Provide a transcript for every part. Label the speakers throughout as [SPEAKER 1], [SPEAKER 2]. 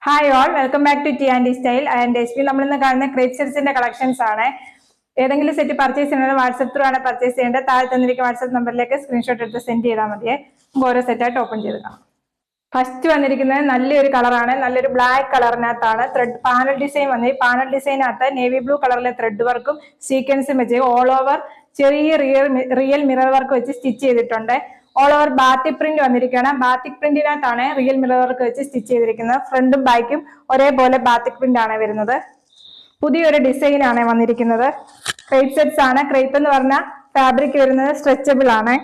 [SPEAKER 1] Hi all, welcome back to T and style and S P. നമ്മളിന്ന് കാണുന്ന crepe സെറ്റ്സിന്റെ collections ആണ്. ഏതെങ്കിലും സെറ്റ് പർച്ചേസ് ചെയ്യുന്നത് വാട്സ്ആപ്പ് ത്രൂ ആണ് പർച്ചേസ് ചെയ്യേണ്ടത്. താഴെ തന്നിരിക്കുന്ന വാട്സ്ആപ്പ് നമ്പറിലേക്ക് സ്ക്രീൻഷോട്ട് എടുത്ത് സെൻഡ് ചെയ്താൽ മതിയെ. നമുക്ക് ഓരോ സെറ്റായിട്ട് ഓപ്പൺ ചെയ്ത് കാണാം. ഫസ്റ്റ് വന്നിരിക്കുന്നത് നല്ലൊരു കളറാണ്. നല്ലൊരു ബ്ലാക്ക് കളറിനകത്താണ് ത്രെഡ് പാനൽ ഡിസൈൻ വന്നത്. പാനൽ ഡിസൈനകത്ത് നേവി ബ്ലൂ കളറിലെ ത്രെഡ് വർക്കും സീക്വൻസും വെച്ച് ഓൾ ഓവർ ചെറിയ റിയൽ മിറർ വർക്ക് വെച്ച് സ്റ്റിച്ച് ചെയ്തിട്ടുണ്ട്. ഓൾ ഓവർ ബാത്തിക് പ്രിന്റ് വന്നിരിക്കുകയാണ്. ബാത്തിക് പ്രിന്റിനകത്താണ് റിയൽ മിറർ വർക്ക് വെച്ച് സ്റ്റിച്ച് ചെയ്തിരിക്കുന്നത്. ഫ്രണ്ടും ബാക്കും ഒരേപോലെ ബാത്തിക് പ്രിന്റ് ആണ് വരുന്നത്. പുതിയൊരു ഡിസൈൻ ആണ് വന്നിരിക്കുന്നത്. ക്രേപ്പ് സെറ്റ്സ് ആണ്. ക്രേപ്പ് എന്ന് പറഞ്ഞാൽ ഫാബ്രിക് വരുന്നത് സ്ട്രെച്ചബിൾ ആണ്.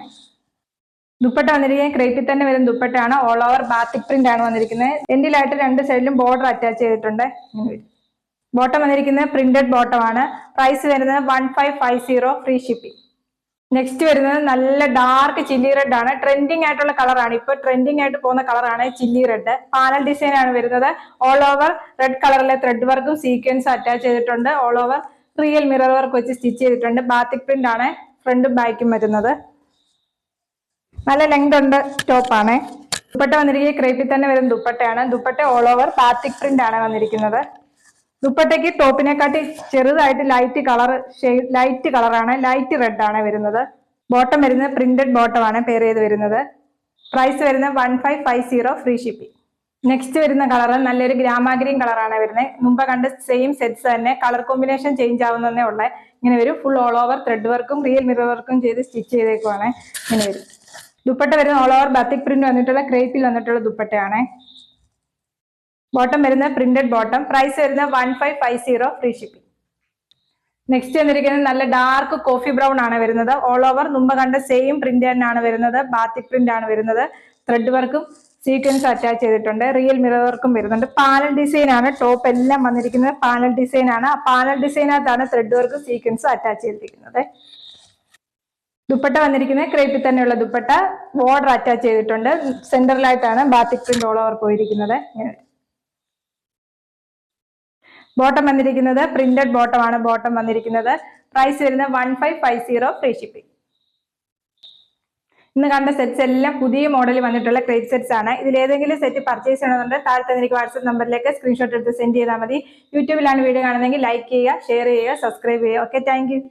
[SPEAKER 1] ദുപ്പട്ട വന്നിരിക്കുന്നത് ക്രേപ്പിൽ തന്നെ വരുന്ന ദുപ്പട്ടയാണ്. ഓൾ ഓവർ ബാത്തിക് പ്രിന്റ് ആണ് വന്നിരിക്കുന്നത്. എൻഡിലായിട്ട് രണ്ട് സൈഡിലും ബോർഡർ അറ്റാച്ച് ചെയ്തിട്ടുണ്ട്. ബോട്ടം വന്നിരിക്കുന്നത് പ്രിന്റഡ് ബോട്ടം ആണ്. പ്രൈസ് വരുന്നത് 1550 ഫ്രീ ഷിപ്പിംഗ്. നെക്സ്റ്റ് വരുന്നത് നല്ല ഡാർക്ക് ചില്ലി റെഡ് ആണ്. ട്രെൻഡിങ് ആയിട്ടുള്ള കളറാണ്. ഇപ്പൊ ട്രെൻഡിങ് ആയിട്ട് പോകുന്ന കളറാണ് ചില്ലി റെഡ്. പാനൽ ഡിസൈൻ ആണ് വരുന്നത്. ഓൾ ഓവർ റെഡ് കളറിലെ ത്രെഡ് വർക്കും സീക്വൻസും അറ്റാച്ച് ചെയ്തിട്ടുണ്ട്. All over real mirror work വെച്ച് സ്റ്റിച്ച് ചെയ്തിട്ടുണ്ട്. ബാത്തിക് പ്രിന്റ് ആണ് ഫ്രണ്ടും ബാക്കും വരുന്നത്. നല്ല ലെങ്ത് ഉണ്ട് ടോപ്പാണ്. ദുപ്പട്ട വന്നിരിക്കുന്നത് ക്രേപ്പിൽ തന്നെ വരുന്ന ദുപ്പട്ടയാണ്. Dupatta all over batik print ആണ് വന്നിരിക്കുന്നത്. ദുപ്പട്ടയ്ക്ക് ടോപ്പിനെക്കാട്ടി ചെറുതായിട്ട് ലൈറ്റ് കളറാണ്. ലൈറ്റ് റെഡ് ആണ് വരുന്നത്. ബോട്ടം വരുന്നത് പ്രിന്റഡ് ബോട്ടം ആണ് പെയർ ചെയ്ത് വരുന്നത്. പ്രൈസ് വരുന്നത് 1550 ഫ്രീ ഷിപ്പിംഗ്. നെക്സ്റ്റ് വരുന്ന കളർ നല്ലൊരു ഗ്രാമാഗ്രീൻ കളറാണ് വരുന്നത്. മുമ്പ് കണ്ട സെയിം സെറ്റ്സ് തന്നെ, കളർ കോമ്പിനേഷൻ ചേഞ്ച് ആവുന്നതേ ഉള്ളേ. ഇങ്ങനെ വരും. ഫുൾ ഓൾ ഓവർ ത്രെഡ് വർക്കും റിയൽ മിറർ വർക്കും ചെയ്ത് സ്റ്റിച്ച് ചെയ്തേക്കുവാണ്. ഇങ്ങനെ വരും. ദുപ്പട്ട വരുന്ന ഓൾ ഓവർ ബാത്തിക് പ്രിന്റ് വന്നിട്ടുള്ള ക്രേപ്പിൽ വന്നിട്ടുള്ള ദുപ്പട്ടയാണ്. ബോട്ടം വരുന്നത് പ്രിന്റഡ് ബോട്ടം. പ്രൈസ് വരുന്നത് 1550 ഫ്രീ ഷിപ്പിംഗ്. നെക്സ്റ്റ് വന്നിരിക്കുന്നത് നല്ല ഡാർക്ക് കോഫി ബ്രൗൺ ആണ് വരുന്നത്. ഓൾ ഓവർ മുമ്പ് കണ്ട സെയിം പ്രിന്റ് തന്നെയാണ് വരുന്നത്. ബാത്തിക് പ്രിന്റ് ആണ് വരുന്നത്. ത്രെഡ് വർക്കും സീക്വൻസ് അറ്റാച്ച് ചെയ്തിട്ടുണ്ട്. റിയൽ മിറർ വർക്കും വരുന്നുണ്ട്. പാനൽ ഡിസൈൻ ആണ്. ടോപ്പ് എല്ലാം വന്നിരിക്കുന്നത് പാനൽ ഡിസൈൻ ആണ്. ആ പാനൽ ഡിസൈനകത്താണ് ത്രെഡ് വർക്കും സീക്വൻസും അറ്റാച്ച് ചെയ്തിരിക്കുന്നത്. ദുപ്പട്ട വന്നിരിക്കുന്നത് ക്രേപ്പിൽ തന്നെയുള്ള ദുപ്പട്ട. ബോർഡർ അറ്റാച്ച് ചെയ്തിട്ടുണ്ട്. സെന്ററിലായിട്ടാണ് ബാത്തിക് പ്രിന്റ് ഓൾ ഓവർ പോയിരിക്കുന്നത്. ബോട്ടം വന്നിരിക്കുന്നത് പ്രിന്റഡ് ബോട്ടം ആണ്. ബോട്ടം വന്നിരിക്കുന്നത് പ്രൈസ് വരുന്നത് 1550 ഫ്രീ ഷിപ്പിംഗ്. ഇന്ന് കണ്ട സെറ്റ്സ് എല്ലാം പുതിയ മോഡലിൽ വന്നിട്ടുള്ള ക്രേപ്പ് സെറ്റ്സ് ആണ്. ഇതിൽ ഏതെങ്കിലും സെറ്റ് പർച്ചേസ് ചെയ്യണമെന്നുണ്ട് താഴെ തന്നിരിക്കുന്ന വാട്സ്ആപ്പ് നമ്പറിലേക്ക് സ്ക്രീൻഷോട്ട് എടുത്ത് സെൻഡ് ചെയ്താൽ മതി. യൂട്യൂബിലാണ് വീഡിയോ കാണുന്നതെങ്കിൽ ലൈക്ക് ചെയ്യുക, ഷെയർ ചെയ്യുക, സബ്സ്ക്രൈബ് ചെയ്യുക. Okay, thank you.